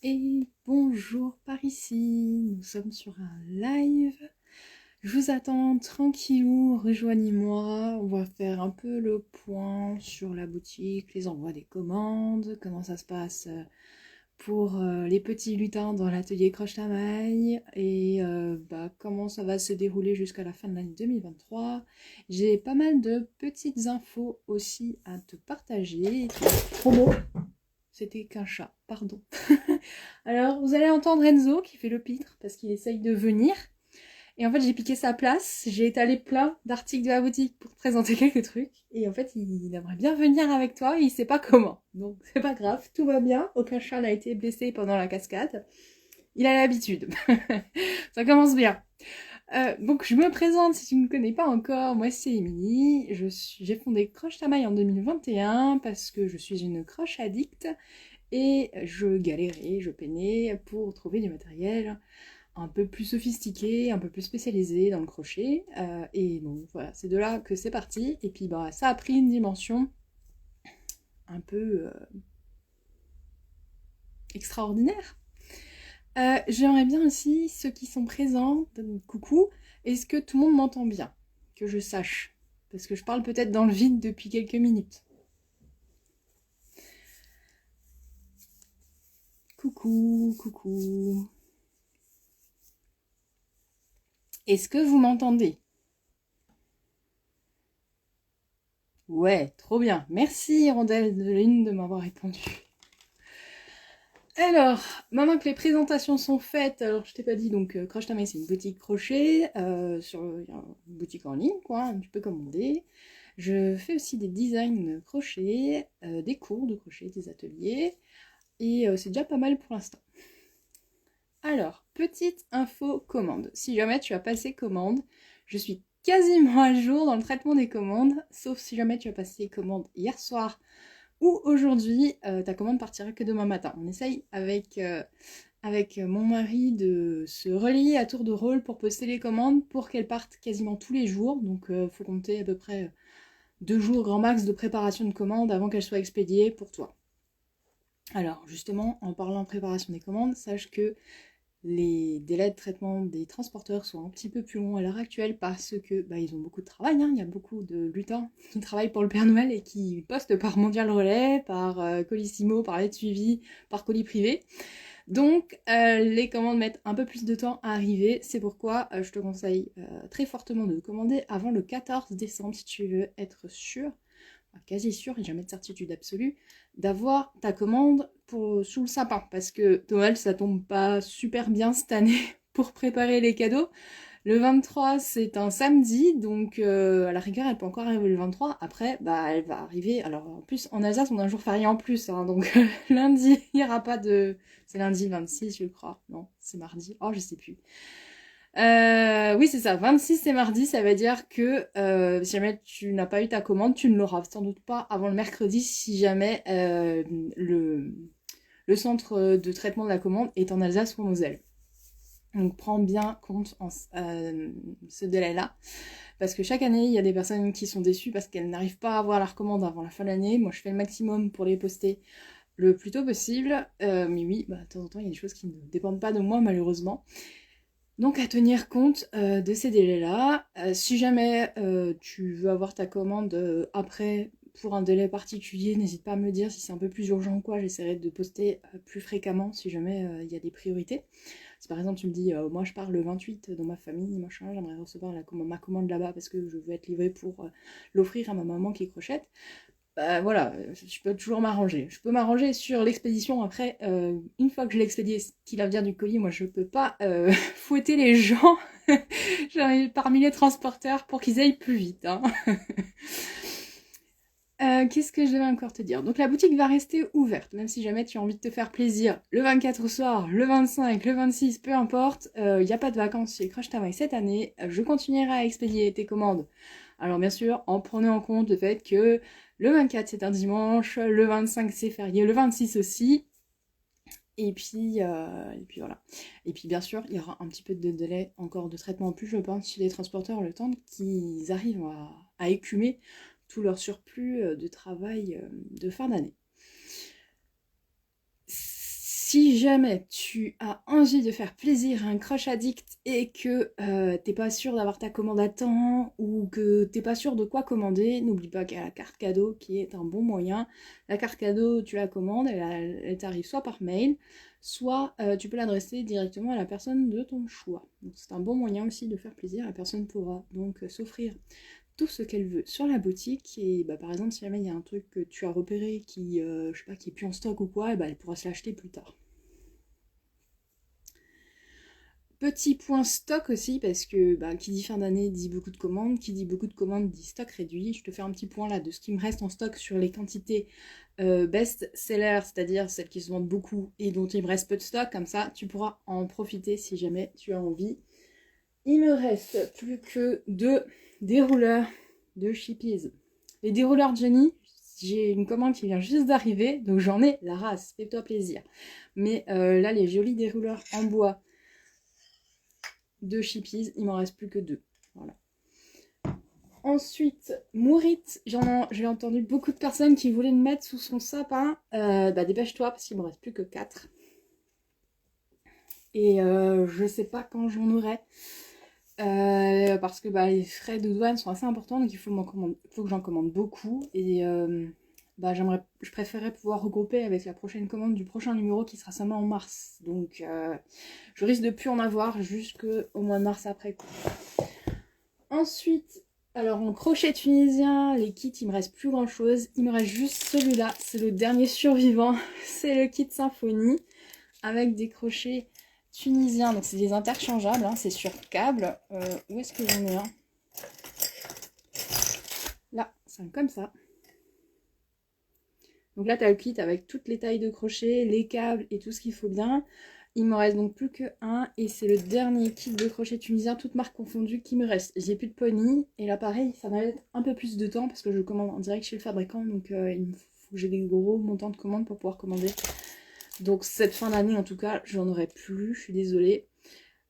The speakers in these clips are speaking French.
Et bonjour par ici, nous sommes sur un live. Je vous attends tranquillou, rejoignez-moi. On va faire un peu le point sur la boutique, les envois des commandes, comment ça se passe pour les petits lutins dans l'atelier croche-tamaille et comment ça va se dérouler jusqu'à la fin de l'année 2023. J'ai pas mal de petites infos aussi à te partager. Promo. C'était qu'un chat, pardon. Alors, vous allez entendre Enzo qui fait le pitre parce qu'il essaye de venir. Et en fait, j'ai piqué sa place. J'ai étalé plein d'articles de la boutique pour te présenter quelques trucs. Et en fait, il aimerait bien venir avec toi et il sait pas comment. Donc, c'est pas grave, tout va bien. Aucun chat n'a été blessé pendant la cascade. Il a l'habitude. Ça commence bien. Donc, je me présente si tu ne me connais pas encore. Moi, c'est Émilie. J'ai fondé Croche Tamaille en 2021 parce que je suis une croche addict. Et je galérais, je peinais pour trouver du matériel un peu plus sophistiqué, un peu plus spécialisé dans le crochet. Et bon, voilà, c'est de là que c'est parti. Et puis bah, ça a pris une dimension un peu extraordinaire. J'aimerais bien aussi, ceux qui sont présents, coucou, est-ce que tout le monde m'entend bien? Que je sache. Parce que je parle peut-être dans le vide depuis quelques minutes. Coucou, coucou. Est-ce que vous m'entendez? Ouais, trop bien. Merci, Hirondelle de Lune, de m'avoir répondu. Alors, maintenant que les présentations sont faites, alors je t'ai pas dit, donc Croche Ta Main, c'est une boutique crochet, une boutique en ligne, quoi, hein, tu peux commander. Je fais aussi des designs crochet, des cours de crochet, des ateliers, et c'est déjà pas mal pour l'instant. Alors, petite info commande. Si jamais tu as passé commande, je suis quasiment à jour dans le traitement des commandes, sauf si jamais tu as passé commande hier soir ou aujourd'hui, ta commande partira que demain matin. On essaye avec mon mari de se relier à tour de rôle pour poster les commandes pour qu'elles partent quasiment tous les jours. Donc faut compter à peu près 2 jours grand max de préparation de commandes avant qu'elles soient expédiées pour toi. Alors justement, en parlant de préparation des commandes, sache que les délais de traitement des transporteurs sont un petit peu plus longs à l'heure actuelle parce que ils ont beaucoup de travail, hein. Il y a beaucoup de lutins qui travaillent pour le Père Noël et qui postent par Mondial Relais, par Colissimo, par Lettre Suivie, par colis privé. Donc les commandes mettent un peu plus de temps à arriver, c'est pourquoi je te conseille très fortement de commander avant le 14 décembre si tu veux être sûr, quasi sûr, et jamais de certitude absolue, d'avoir ta commande sous le sapin. Parce que Noël, ça tombe pas super bien cette année pour préparer les cadeaux. Le 23, c'est un samedi, donc à la rigueur, elle peut encore arriver le 23. Après, elle va arriver. Alors, en plus, en Alsace, on a un jour férié en plus, hein, donc lundi, il n'y aura pas de. C'est lundi 26, je crois. Non, c'est mardi. Oh, je sais plus. Oui, c'est ça. 26, c'est mardi. Ça veut dire que si jamais tu n'as pas eu ta commande, tu ne l'auras sans doute pas avant le mercredi si jamais le centre de traitement de la commande est en Alsace ou en Moselle. Donc prends bien compte ce délai-là. Parce que chaque année, il y a des personnes qui sont déçues parce qu'elles n'arrivent pas à avoir leur commande avant la fin de l'année. Moi, je fais le maximum pour les poster le plus tôt possible. Mais oui, de temps en temps, il y a des choses qui ne dépendent pas de moi, malheureusement. Donc à tenir compte de ces délais-là. Si jamais tu veux avoir ta commande après pour un délai particulier, n'hésite pas à me le dire si c'est un peu plus urgent ou quoi, j'essaierai de poster plus fréquemment si jamais il y a des priorités. Si par exemple tu me dis moi je pars le 28 dans ma famille, machin, j'aimerais recevoir ma commande là-bas parce que je veux être livrée pour l'offrir à ma maman qui crochette, voilà, je peux toujours m'arranger. Je peux m'arranger sur l'expédition. Après, une fois que je l'ai expédié, qu'il vient du colis, moi je peux pas fouetter les gens parmi les transporteurs pour qu'ils aillent plus vite, hein. Qu'est-ce que je devais encore te dire? Donc la boutique va rester ouverte, même si jamais tu as envie de te faire plaisir le 24 au soir, le 25, le 26, peu importe. Il n'y a pas de vacances chez Croche Ta Main cette année. Je continuerai à expédier tes commandes. Alors bien sûr, en prenant en compte le fait que le 24 c'est un dimanche, le 25 c'est férié, le 26 aussi. Et puis voilà. Et puis bien sûr, il y aura un petit peu de délai encore de traitement en plus, je pense, chez les transporteurs, le temps qu'ils arrivent à écumer tout leur surplus de travail de fin d'année. Si jamais tu as envie de faire plaisir à un crush addict et que t'es pas sûr d'avoir ta commande à temps ou que t'es pas sûr de quoi commander, n'oublie pas qu'il y a la carte cadeau qui est un bon moyen. La carte cadeau, tu la commandes, elle t'arrive soit par mail, soit tu peux l'adresser directement à la personne de ton choix. Donc c'est un bon moyen aussi de faire plaisir. La personne pourra donc s'offrir tout ce qu'elle veut sur la boutique et bah, par exemple si jamais il y a un truc que tu as repéré qui je sais pas qui est plus en stock ou quoi, et bah, elle pourra se l'acheter plus tard. Petit point stock aussi parce que bah, qui dit fin d'année dit beaucoup de commandes, qui dit beaucoup de commandes dit stock réduit. Je te fais un petit point là de ce qui me reste en stock sur les quantités best seller, c'est-à-dire celles qui se vendent beaucoup et dont il me reste peu de stock, comme ça tu pourras en profiter si jamais tu as envie. Il me reste plus que 2 dérouleurs de Shippies. Les dérouleurs Jenny, j'ai une commande qui vient juste d'arriver, donc j'en ai la race, fais-toi plaisir. Mais là, les jolis dérouleurs en bois de Shippies, il m'en reste plus que 2. Voilà. Ensuite, Mourit, j'ai entendu beaucoup de personnes qui voulaient me mettre sous son sapin. Bah dépêche-toi parce qu'il me reste plus que 4. Et je sais pas quand j'en aurai. Parce que bah, les frais de douane sont assez importants, donc il faut que j'en commande beaucoup. Et bah, je préférerais pouvoir regrouper avec la prochaine commande du prochain numéro qui sera seulement en mars. Donc je risque de plus en avoir jusqu'au mois de mars après. Ensuite, alors en crochet tunisien, les kits, il me reste plus grand chose. Il me reste juste celui-là, c'est le dernier survivant. C'est le kit Symphonie avec des crochets tunisien, donc c'est des interchangeables, hein, c'est sur câble. Où est-ce que j'en ai un? Là, c'est comme ça. Donc là, tu as le kit avec toutes les tailles de crochet, les câbles et tout ce qu'il faut bien. Il me reste donc plus que un et c'est le dernier kit de crochet tunisien, toutes marques confondues, qui me reste. J'ai plus de pony et là, pareil, ça va mettre un peu plus de temps parce que je commande en direct chez le fabricant, donc il faut que j'ai des gros montants de commandes pour pouvoir commander. Donc cette fin d'année en tout cas, j'en aurai plus, je suis désolée.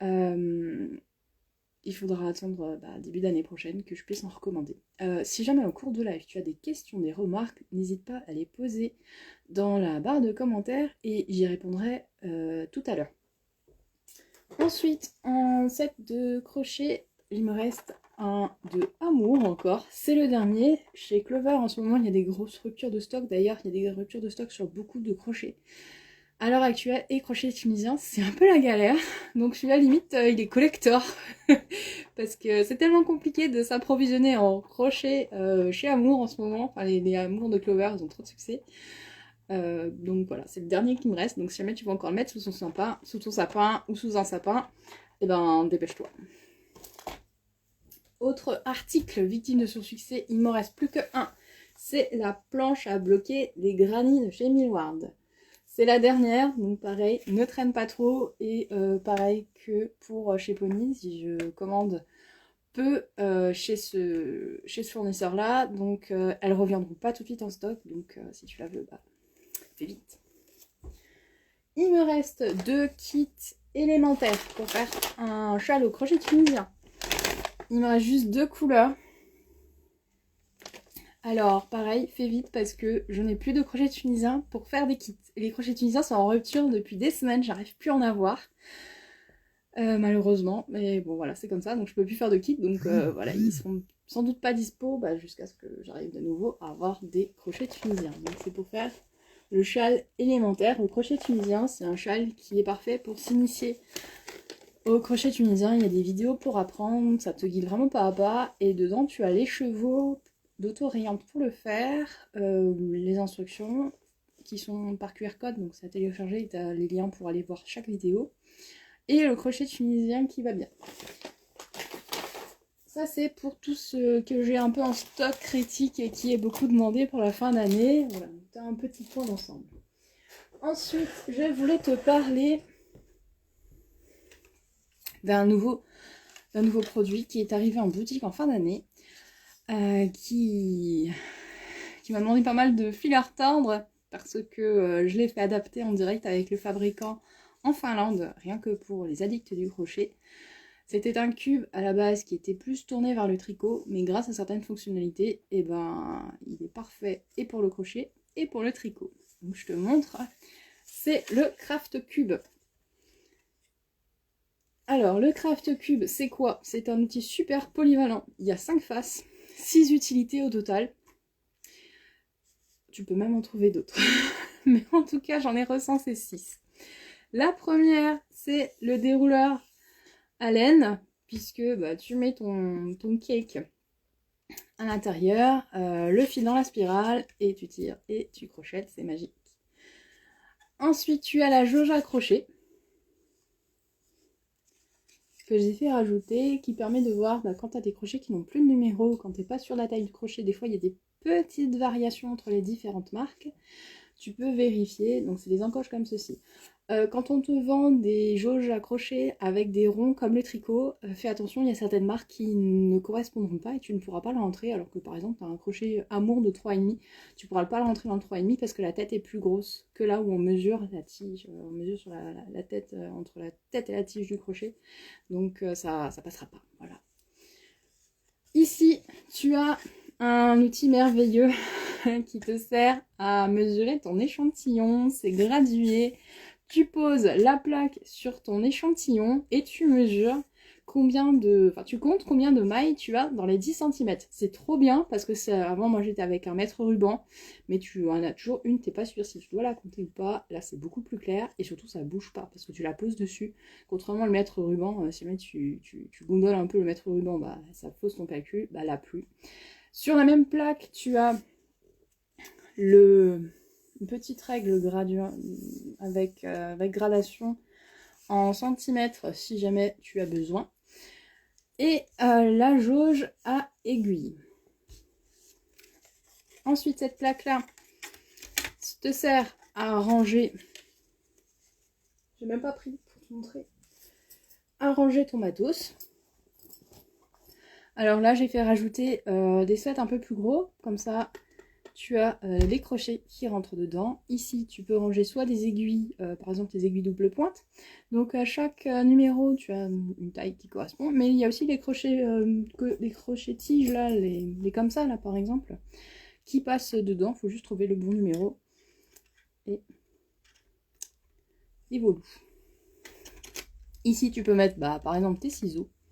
Il faudra attendre début d'année prochaine que je puisse en recommander. Si jamais au cours de live tu as des questions, des remarques, n'hésite pas à les poser dans la barre de commentaires et j'y répondrai tout à l'heure. Ensuite, en set de crochet, il me reste un de Amour encore. C'est le dernier. Chez Clover en ce moment, il y a des grosses ruptures de stock. D'ailleurs, il y a des ruptures de stock sur beaucoup de crochets. À l'heure actuelle, et crochet tunisien, c'est un peu la galère. Donc celui-là, limite, il est collector. Parce que c'est tellement compliqué de s'approvisionner en crochet chez Amour en ce moment. Enfin, les Amours de Clover, ils ont trop de succès. Donc voilà, c'est le dernier qui me reste. Donc si jamais tu veux encore le mettre sous ton sapin ou sous un sapin, et ben dépêche-toi. Autre article victime de son succès, il m'en reste plus que un. C'est la planche à bloquer des granits de chez Millward. C'est la dernière, donc pareil, ne traîne pas trop. Et pareil que pour chez Pony, si je commande peu chez ce fournisseur-là, donc elles reviendront pas tout de suite en stock. Donc si tu la veux, bah, fais vite. Il me reste 2 kits élémentaires pour faire un châle au crochet tunisien. Il me reste juste 2 couleurs. Alors, pareil, fais vite parce que je n'ai plus de crochets tunisiens pour faire des kits. Et les crochets tunisiens sont en rupture depuis des semaines, j'arrive plus à en avoir. Malheureusement, mais bon voilà, c'est comme ça, donc je peux plus faire de kits. Donc voilà, ils seront sans doute pas dispo jusqu'à ce que j'arrive de nouveau à avoir des crochets tunisiens. Donc c'est pour faire le châle élémentaire. Le crochet tunisien, c'est un châle qui est parfait pour s'initier au crochet tunisien. Il y a des vidéos pour apprendre, ça te guide vraiment pas à pas. Et dedans, tu as les chevaux d'auto-rayante pour le faire, les instructions qui sont par QR code, donc c'est à télécharger, tu as les liens pour aller voir chaque vidéo, et le crochet tunisien qui va bien. Ça c'est pour tout ce que j'ai un peu en stock critique et qui est beaucoup demandé pour la fin d'année. Voilà, tu as un petit point d'ensemble. Ensuite, je voulais te parler d'un nouveau produit qui est arrivé en boutique en fin d'année. Qui m'a demandé pas mal de fil à retordre parce que je l'ai fait adapter en direct avec le fabricant en Finlande, rien que pour les addicts du crochet. C'était un cube à la base qui était plus tourné vers le tricot, mais grâce à certaines fonctionnalités, et ben, il est parfait et pour le crochet et pour le tricot. Donc je te montre c'est le Craft Cube. Alors, le Craft Cube, c'est quoi? C'est un outil super polyvalent. Il y a 5 faces, 6 utilités au total. Tu peux même en trouver d'autres. Mais en tout cas, j'en ai recensé 6. La première, c'est le dérouleur à laine, puisque bah, tu mets ton cake à l'intérieur, le fil dans la spirale, et tu tires et tu crochettes, c'est magique. Ensuite, tu as la jauge à crochet, que j'ai fait rajouter, qui permet de voir bah, quand tu as des crochets qui n'ont plus de numéro, quand tu n'es pas sur la taille du crochet, des fois il y a des petites variations entre les différentes marques. Tu peux vérifier, donc c'est des encoches comme ceci. Quand on te vend des jauges à crochet avec des ronds comme le tricot, fais attention, il y a certaines marques qui ne correspondront pas et tu ne pourras pas le rentrer, alors que par exemple tu as un crochet Amour de 3,5, tu ne pourras pas le rentrer dans le 3,5 parce que la tête est plus grosse que là où on mesure la tige, on mesure sur la tête, entre la tête et la tige du crochet, donc ça passera pas, voilà. Ici, tu as un outil merveilleux qui te sert à mesurer ton échantillon, c'est gradué. Tu poses la plaque sur ton échantillon et tu mesures combien de... Enfin, tu comptes combien de mailles tu as dans les 10 cm. C'est trop bien parce que avant, moi, j'étais avec un mètre ruban, mais tu en as toujours une, t'es pas sûr si tu dois la compter ou pas. Là, c'est beaucoup plus clair et surtout, ça bouge pas parce que tu la poses dessus. Contrairement au mètre ruban, si jamais tu gondoles un peu le mètre ruban, bah, ça fausse ton calcul, bah là, plus. Sur la même plaque, tu as une petite règle avec gradation en centimètres si jamais tu as besoin. Et la jauge à aiguille. Ensuite, cette plaque-là te sert à ranger. J'ai même pas pris pour te montrer. À ranger ton matos. Alors là, j'ai fait rajouter des sets un peu plus gros, comme ça. Tu as les crochets qui rentrent dedans. Ici, tu peux ranger soit des aiguilles, par exemple des aiguilles double pointe. Donc à chaque numéro, tu as une taille qui correspond. Mais il y a aussi les crochets tiges, là, les comme ça, là, par exemple, qui passent dedans. Il faut juste trouver le bon numéro. Et voilà. Ici, tu peux mettre, bah, par exemple, tes ciseaux.